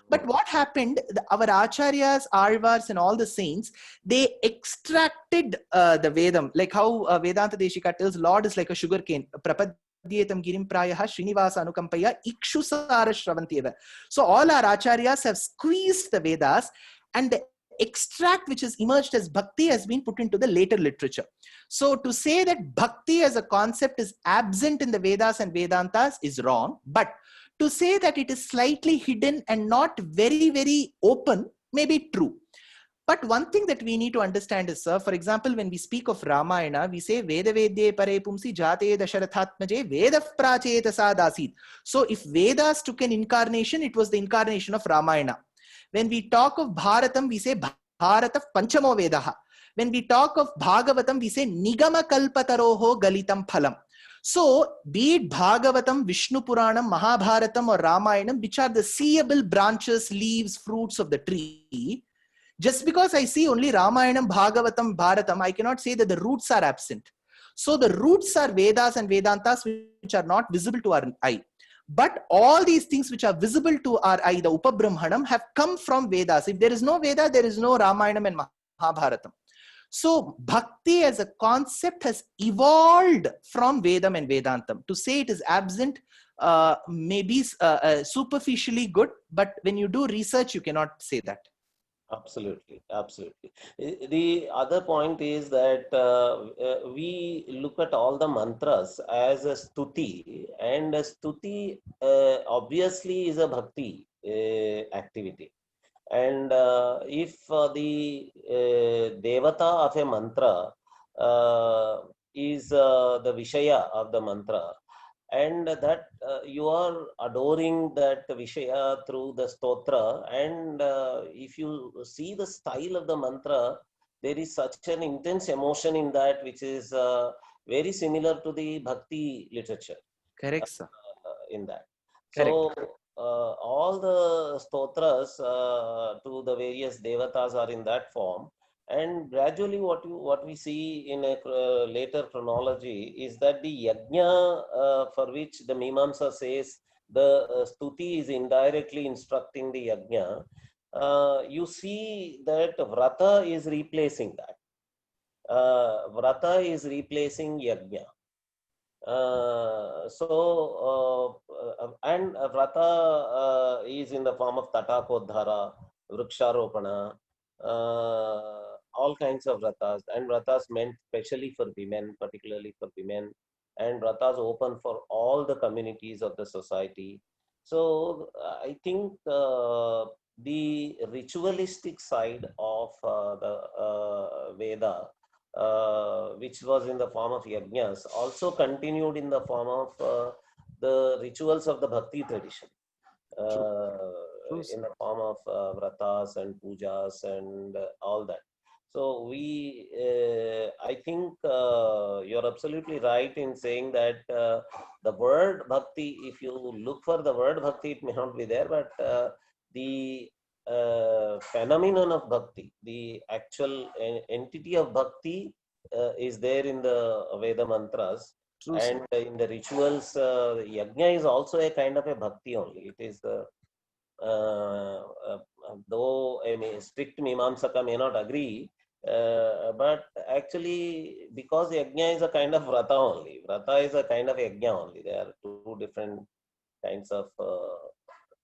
Speaker 1: But what happened, our acharyas, alvars, and all the saints, they extracted the Vedam, like how Vedanta Deshika tells, Lord is like a sugar cane. Prapadyetam girim prayaha Srinivasa anukampaya ikshusara shravantyeva. So all our acharyas have squeezed the Vedas, and the extract which is emerged as bhakti has been put into the later literature. So to say that bhakti as a concept is absent in the Vedas and Vedantas is wrong, but to say that it is slightly hidden and not very, very open may be true. But one thing that we need to understand is, sir, for example, when we speak of Ramayana, we say Veda Vedye Pare Pumsi Jate Dasharathatmaje Veda Prachetasa Dasit. So if Vedas took an incarnation, it was the incarnation of Ramayana. When we talk of Bharatam, we say Bharata Panchamo Vedaha. When we talk of Bhagavatam, we say Nigama Kalpataroho Galitam Phalam. So, be it Bhagavatam, Vishnu Puranam, Mahabharatam, or Ramayanam, which are the seeable branches, leaves, fruits of the tree, just because I see only Ramayanam, Bhagavatam, Bharatam, I cannot say that the roots are absent. So, the roots are Vedas and Vedantas, which are not visible to our eye. But all these things which are visible to our eye, the Upabrahmanam, have come from Vedas. If there is no Veda, there is no Ramayanam and Mahabharatam. So, bhakti as a concept has evolved from Vedam and Vedantam. To say it is absent may be superficially good, but when you do research, you cannot say that.
Speaker 2: Absolutely, absolutely. The other point is that we look at all the mantras as a stuti, and a stuti obviously is a bhakti activity. And if the devata of a mantra is the Vishaya of the mantra, and that you are adoring that Vishaya through the stotra, and if you see the style of the mantra, there is such an intense emotion in that, which is very similar to the bhakti literature
Speaker 1: Correct, sir.
Speaker 2: in that.
Speaker 1: Correct.
Speaker 2: So all the stotras to the various devatas are in that form, and gradually what we see in a later chronology is that the yajna for which the Mimamsa says the stuti is indirectly instructing the yajna. You see that vrata is replacing that. Vrata is replacing yajna. And Vrata is in the form of Tatakodhara, Vriksharopana, all kinds of Vratas. And Vratas meant specially for women, particularly for women. And Vratas open for all the communities of the society. So I think the ritualistic side of the Veda, which was in the form of yajnas, also continued in the form of the rituals of the bhakti tradition,
Speaker 1: True.
Speaker 2: uh,
Speaker 1: True, sir.
Speaker 2: in the form of vratas and pujas and all that. So I think you're absolutely right in saying that the word bhakti, if you look for the word bhakti, it may not be there, but the phenomenon of bhakti, the actual entity of bhakti is there in the Veda mantras,
Speaker 1: True, sir.
Speaker 2: and in the rituals. Yajna is also a kind of a bhakti only. It is though a strict Mimamsaka may not agree, but actually because yajna is a kind of vrata only. Vrata is a kind of yajna only. They are two different kinds of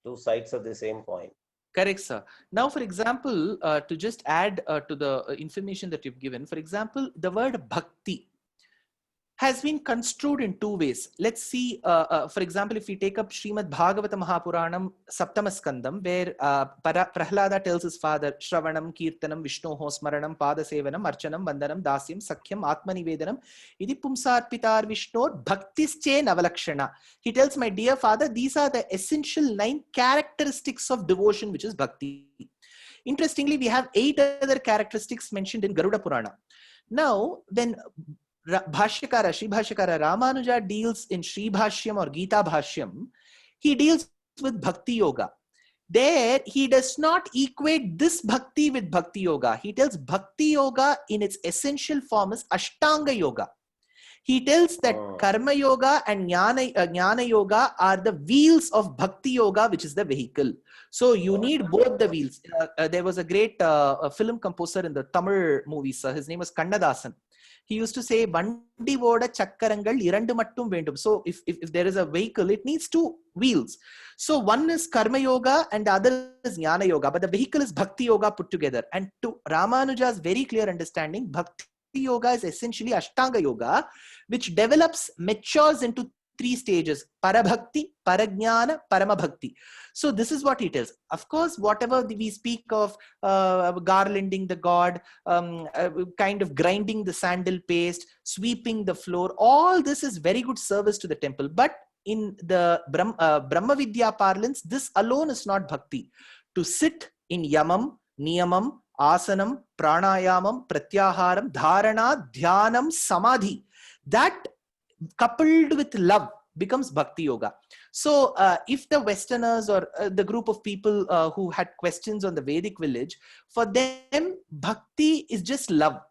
Speaker 2: two sides of the same coin.
Speaker 1: Correct, sir. Now, for example, to just add to the information that you've given, for example, the word bhakti has been construed in two ways. Let's see, for example, if we take up Srimad Bhagavata Mahapuranam Saptamaskandam, where Prahlada tells his father, Shravanam, Kirtanam, Vishnoho Smaranam, Padasevanam, Archanam, Vandanam, Dasyam, Sakhyam, Atmanivedanam, Idi Pumsarpitar Vishnor, Bhaktische Navalakshana. He tells, my dear father, these are the essential 9 characteristics of devotion, which is bhakti. Interestingly, we have 8 other characteristics mentioned in Garuda Purana. Now, when Bhashyakara, Sri Bhashyakara Ramanuja deals in Sri Bhashyam or Gita Bhashyam, he deals with Bhakti Yoga. There, he does not equate this Bhakti with Bhakti Yoga. He tells Bhakti Yoga in its essential form is Ashtanga Yoga. He tells that Karma Yoga and Jnana Yoga are the wheels of Bhakti Yoga, which is the vehicle. So you need both the wheels. There was a great film composer in the Tamil movies. His name was Kannadasan. He used to say, Vandi voda chakkarangal irandu mattum vendum. So if there is a vehicle, it needs 2 wheels. So one is Karma Yoga and the other is Jnana Yoga, but the vehicle is Bhakti Yoga put together. And to Ramanuja's very clear understanding, Bhakti Yoga is essentially Ashtanga Yoga, which develops, matures into 3 stages: Parabhakti, Parajnana, Paramabhakti. So this is what he tells. Of course, whatever we speak of garlanding the god, kind of grinding the sandal paste, sweeping the floor, all this is very good service to the temple. But in the Brahma Vidya parlance, this alone is not bhakti. To sit in yamam, niyamam, asanam, pranayamam, pratyaharam, dharana, dhyanam, samadhi, that coupled with love becomes bhakti yoga. So if the Westerners or the group of people who had questions on the Vedic village, for them bhakti is just love.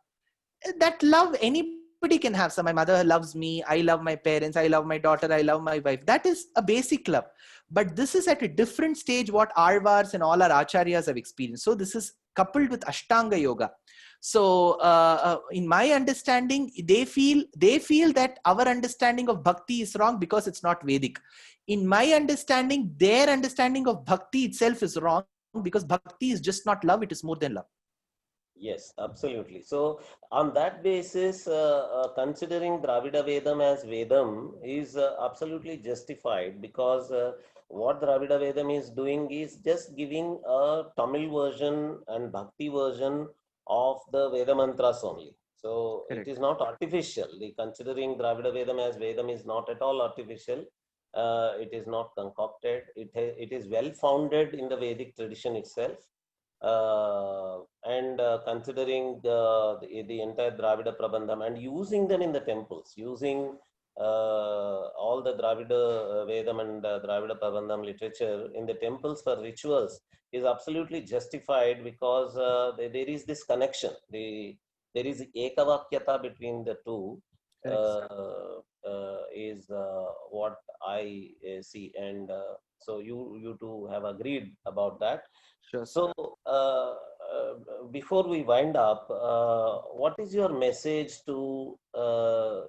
Speaker 1: That love anybody can have. So my mother loves me, I love my parents, I love my daughter, I love my wife. That is a basic love. But this is at a different stage what Alvars and all our acharyas have experienced. So this is coupled with Ashtanga yoga. So in my understanding, they feel that our understanding of bhakti is wrong because it's not Vedic. In my understanding, their understanding of bhakti itself is wrong because bhakti is just not love, it is more than love.
Speaker 2: Yes, absolutely. So on that basis, considering Dravida Vedam as Vedam is absolutely justified, because what Dravida Vedam is doing is just giving a Tamil version and Bhakti version of the Veda mantras only. So it
Speaker 1: Correct.
Speaker 2: is not artificial. Considering Dravida Vedam as Vedam is not at all artificial. It is not concocted. It is well founded in the Vedic tradition itself. And considering the entire Dravida Prabandham and using them in the temples, using all the Dravida Vedam and Dravida Prabandham literature in the temples for rituals is absolutely justified, because there is this connection. There is ekavakyata between the two, is what I see. And so you two have agreed about that.
Speaker 1: Sure.
Speaker 2: So, before we wind up, what is your message to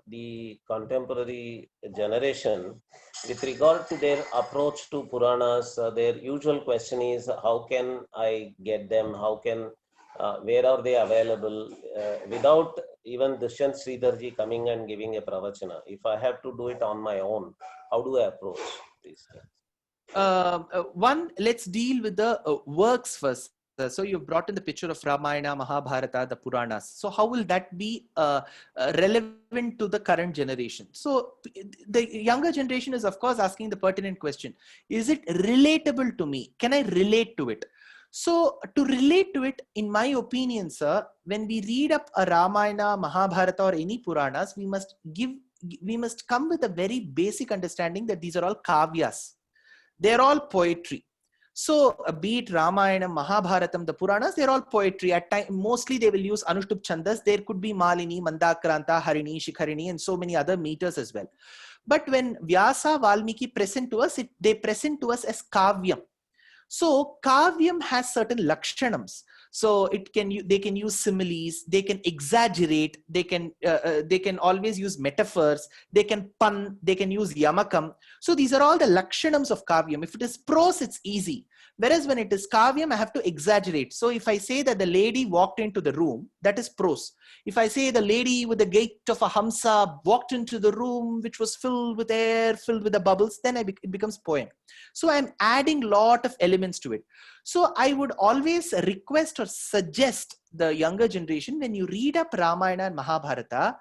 Speaker 2: the contemporary generation with regard to their approach to Puranas? Their usual question is, how can I get them? Where are they available? Without even Dushyant Sridharji coming and giving a pravachana, if I have to do it on my own, how do I approach these things?
Speaker 1: One, let's deal with the works first. So you brought in the picture of Ramayana, Mahabharata, the Puranas. So how will that be relevant to the current generation? So the younger generation is, of course, asking the pertinent question. Is it relatable to me? Can I relate to it? So to relate to it, in my opinion, sir, when we read up a Ramayana, Mahabharata, or any Puranas, we must come with a very basic understanding that these are all kavyas. They're all poetry. So be it Ramayana, Mahabharatam, the Puranas, they're all poetry. At time, mostly they will use Anushtup Chandas. There could be Malini, Mandakranta, Harini, Shikharini, and so many other meters as well. But when Vyasa, Valmiki present to us, they present to us as Kavyam. So Kavyam has certain lakshanams. So they can use similes, they can exaggerate, they can always use metaphors, they can pun, they can use yamakam. So these are all the lakshanams of Kavyam. If it is prose, it's easy. Whereas when it is Kavyam, I have to exaggerate. So if I say that the lady walked into the room, that is prose. If I say the lady with the gait of a Hamsa walked into the room which was filled with air, filled with the bubbles, then it becomes poem. So I'm adding a lot of elements to it. So I would always request or suggest the younger generation, when you read up Ramayana and Mahabharata,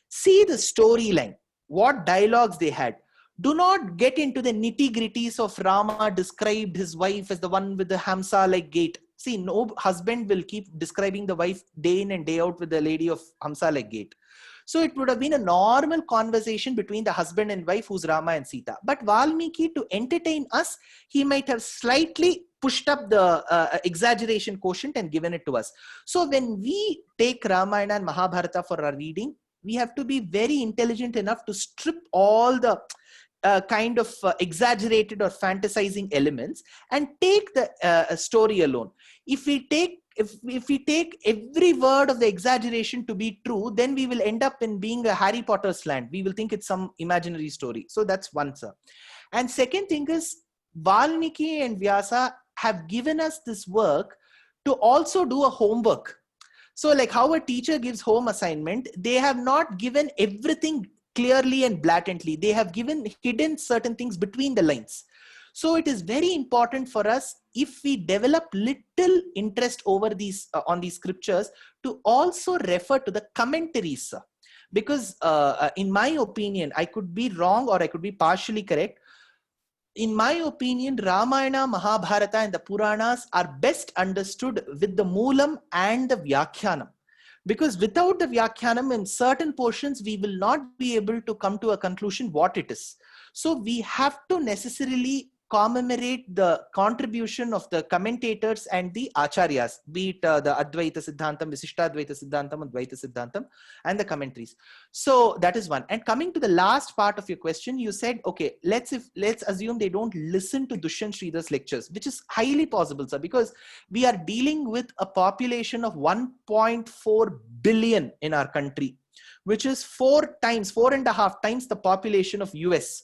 Speaker 1: see the storyline, what dialogues they had. Do not get into the nitty-gritties of Rama described his wife as the one with the Hamsa-like gait. See, no husband will keep describing the wife day in and day out with the lady of Hamsa-like gait. So it would have been a normal conversation between the husband and wife who's Rama and Sita. But Valmiki, to entertain us, he might have slightly pushed up the exaggeration quotient and given it to us. So when we take Ramayana and Mahabharata for our reading, we have to be very intelligent enough to strip all the kind of exaggerated or fantasizing elements and take the story alone. If we take every word of the exaggeration to be true, then we will end up in being a Harry Potter's land. We will think it's some imaginary story. So that's one, sir. And second thing is, Valmiki and Vyasa have given us this work to also do a homework. So like how a teacher gives home assignment, they have not given everything clearly and blatantly. They have hidden certain things between the lines. So it is very important for us, if we develop little interest over these on these scriptures, to also refer to the commentaries, because in my opinion, I could be wrong or I could be partially correct. In my opinion, Ramayana, Mahabharata, and the Puranas are best understood with the Moolam and the Vyakhyanam. Because without the Vyakhyanam, in certain portions, we will not be able to come to a conclusion what it is. So we have to necessarily commemorate the contribution of the commentators and the acharyas, be it the Advaita Siddhantam, Visishtadvaita Siddhantam, Advaita Siddhantam, and the commentaries. So that is one. And coming to the last part of your question, you said, okay, let's assume they don't listen to Dushyant Sridhar's lectures, which is highly possible, sir, because we are dealing with a population of 1.4 billion in our country, which is 4.5 times the population of US.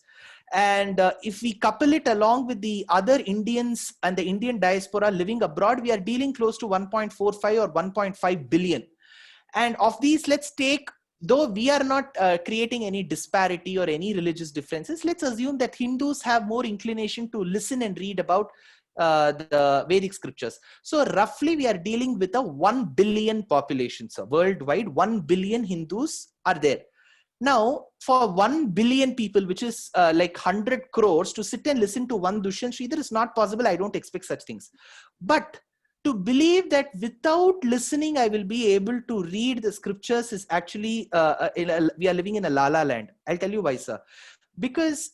Speaker 1: And if we couple it along with the other Indians and the Indian diaspora living abroad, we are dealing close to 1.45 or 1.5 billion. And of these, let's take, though we are not creating any disparity or any religious differences, let's assume that Hindus have more inclination to listen and read about the Vedic scriptures. So roughly we are dealing with a 1 billion population. So worldwide, 1 billion Hindus are there. Now, for 1 billion people, which is like 100 crores, to sit and listen to one Dushyant Sridhar is not possible. I don't expect such things. But to believe that without listening, I will be able to read the scriptures is actually, we are living in a la la land. I'll tell you why, sir. Because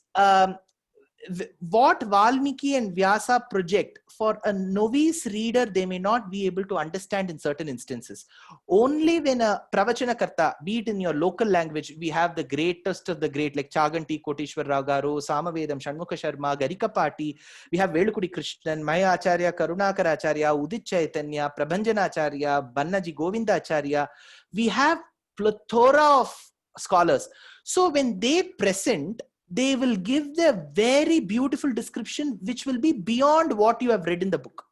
Speaker 1: what Valmiki and Vyasa project for a novice reader, they may not be able to understand in certain instances. Only when a Pravachanakarta, be it in your local language, we have the greatest of the great, like Chaganti, Koteshwar Rao Garu, Samavedam, Shanmukha Sharma, Garika Pati, we have Velukudi Krishnan, Maya Acharya, Karunakar Acharya, Udit Chaitanya, Prabhanjana Acharya, Bannaji Govinda Acharya. We have plethora of scholars. So when they present, they will give the very beautiful description which will be beyond what you have read in the book.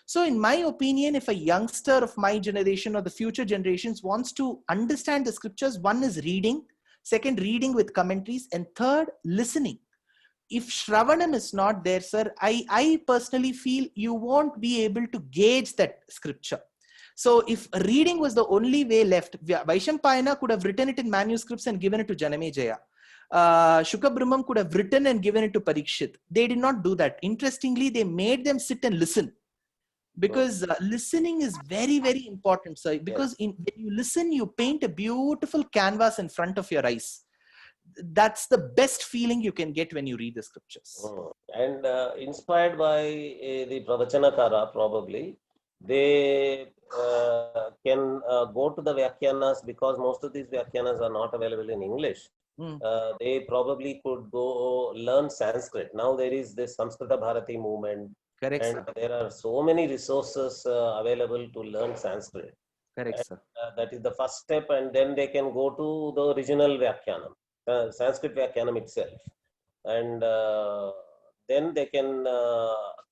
Speaker 1: So in my opinion, if a youngster of my generation or the future generations wants to understand the scriptures, one is reading, second reading with commentaries, and third listening. If Shravanam is not there, sir, I personally feel you won't be able to gauge that scripture. So if reading was the only way left, Vaishampayana could have written it in manuscripts and given it to Janamejaya. Shukabrahmam could have written and given it to Parikshit. They did not do that. Interestingly, they made them sit and listen, because listening is very, very important, sir. Because when you listen, you paint a beautiful canvas in front of your eyes. That's the best feeling you can get when you read the scriptures.
Speaker 2: And inspired by the Pravachanakara, probably, they can go to the Vyakhyanas, because most of these Vyakhyanas are not available in English. They probably could go learn Sanskrit. Now there is this Samskrita Bharati movement.
Speaker 1: Correct,
Speaker 2: and
Speaker 1: sir.
Speaker 2: there are so many resources available to learn Sanskrit.
Speaker 1: Correct,
Speaker 2: and,
Speaker 1: sir.
Speaker 2: that is the first step, and then they can go to the original Vyakhyanam, Sanskrit Vyakhyanam itself. And then they can,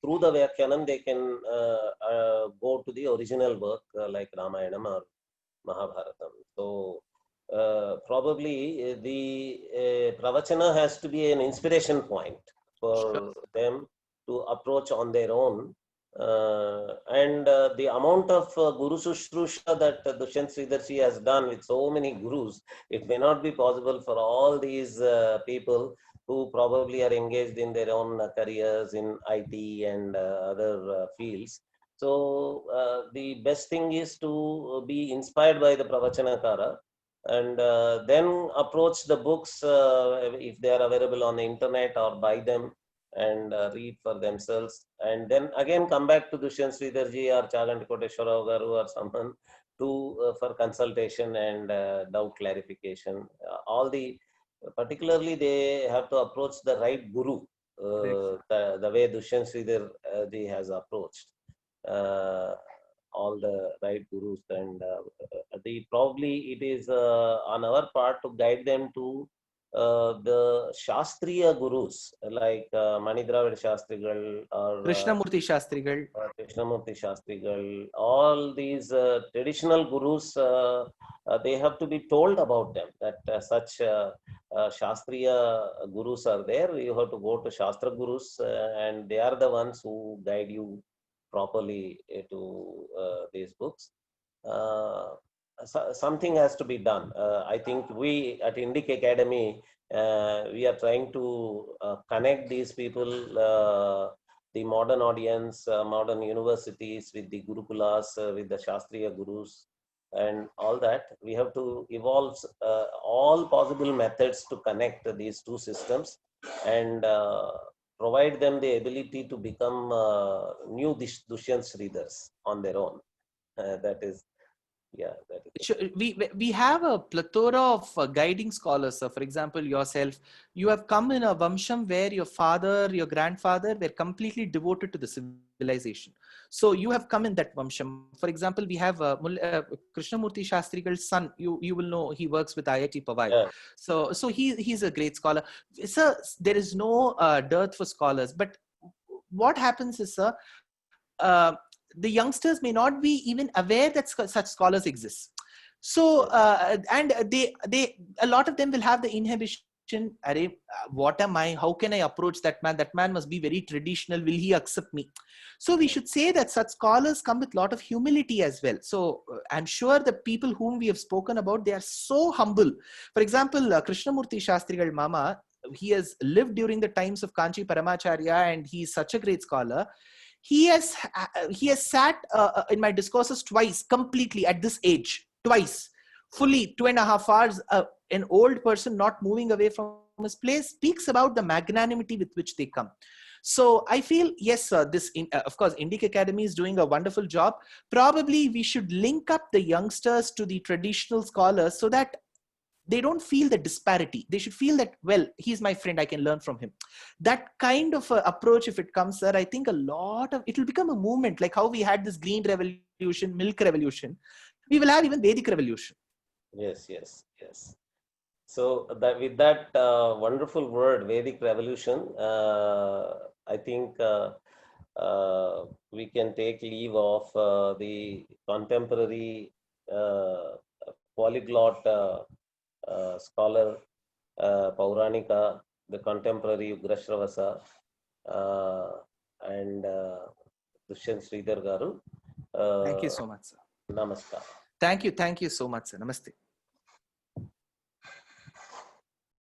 Speaker 2: through the Vyakhyanam, they can go to the original work like Ramayanam or Mahabharatam. So probably the Pravachana has to be an inspiration point for them to approach on their own. And the amount of Guru Sushrusha that Dushyant Sridharji has done with so many gurus, it may not be possible for all these people who probably are engaged in their own careers in IT and other fields. So the best thing is to be inspired by the Pravachanakara, and then approach the books if they are available on the internet, or buy them and read for themselves, and then again come back to Dushyant Sridharji or Chaganti Koteshwar Rao Garu or someone to for consultation and doubt clarification. Particularly they have to approach the right guru, the way Dushyant Sridharji has approached all the right gurus, and probably it is on our part to guide them to the Shastriya gurus like Mani Dravid Shastrigal or
Speaker 1: Krishnamurti Shastrigal.
Speaker 2: Krishnamurti Shastrigal. All these traditional gurus, they have to be told about them, that such Shastriya gurus are there. You have to go to Shastra gurus, and they are the ones who guide you properly to these books. Something has to be done. I think we at Indic Academy, we are trying to connect these people, the modern audience, modern universities with the Gurukulas, with the Shastriya gurus and all that. We have to evolve all possible methods to connect these two systems and provide them the ability to become new Dushyant Sridhars on their own. That is Yeah, that is
Speaker 1: We have a plethora of guiding scholars. So for example, yourself, you have come in a vamsham where your father, your grandfather were completely devoted to the civilization. So you have come in that vamsham. For example, we have Krishnamurti Shastrigal's son. You will know, he works with IIT Powai.
Speaker 2: yeah.
Speaker 1: So he's a great scholar. Sir, there is no dearth for scholars, but what happens is, sir, uh, the youngsters may not be even aware that such scholars exist. So and they a lot of them will have the inhibition. Arey, what am I, how can I approach that man? That man must be very traditional, will he accept me? So we should say that such scholars come with a lot of humility as well. So I'm sure the people whom we have spoken about, they are so humble. For example, Krishnamurti Shastrigal Mama, he has lived during the times of Kanchi Paramacharya, and he is such a great scholar. He has sat in my discourses twice completely at this age, twice, fully 2.5 hours. An old person not moving away from his place speaks about the magnanimity with which they come. So I feel, yes sir, of course Indic Academy is doing a wonderful job. Probably we should link up the youngsters to the traditional scholars, so that they don't feel the disparity. They should feel that, well, he's my friend, I can learn from him. That kind of approach, if it comes, sir, I think a lot of it will become a movement, like how we had this green revolution, milk revolution. We will have even Vedic revolution.
Speaker 2: Yes, yes, yes. So that with that wonderful word, Vedic revolution, I think we can take leave of the contemporary uh, polyglot scholar Pauranika, the contemporary Ugrashravasa, and Dushyant Sridhar Garu.
Speaker 1: Thank you so much, sir.
Speaker 2: Namaskar.
Speaker 1: Thank you so much, sir. Namaste.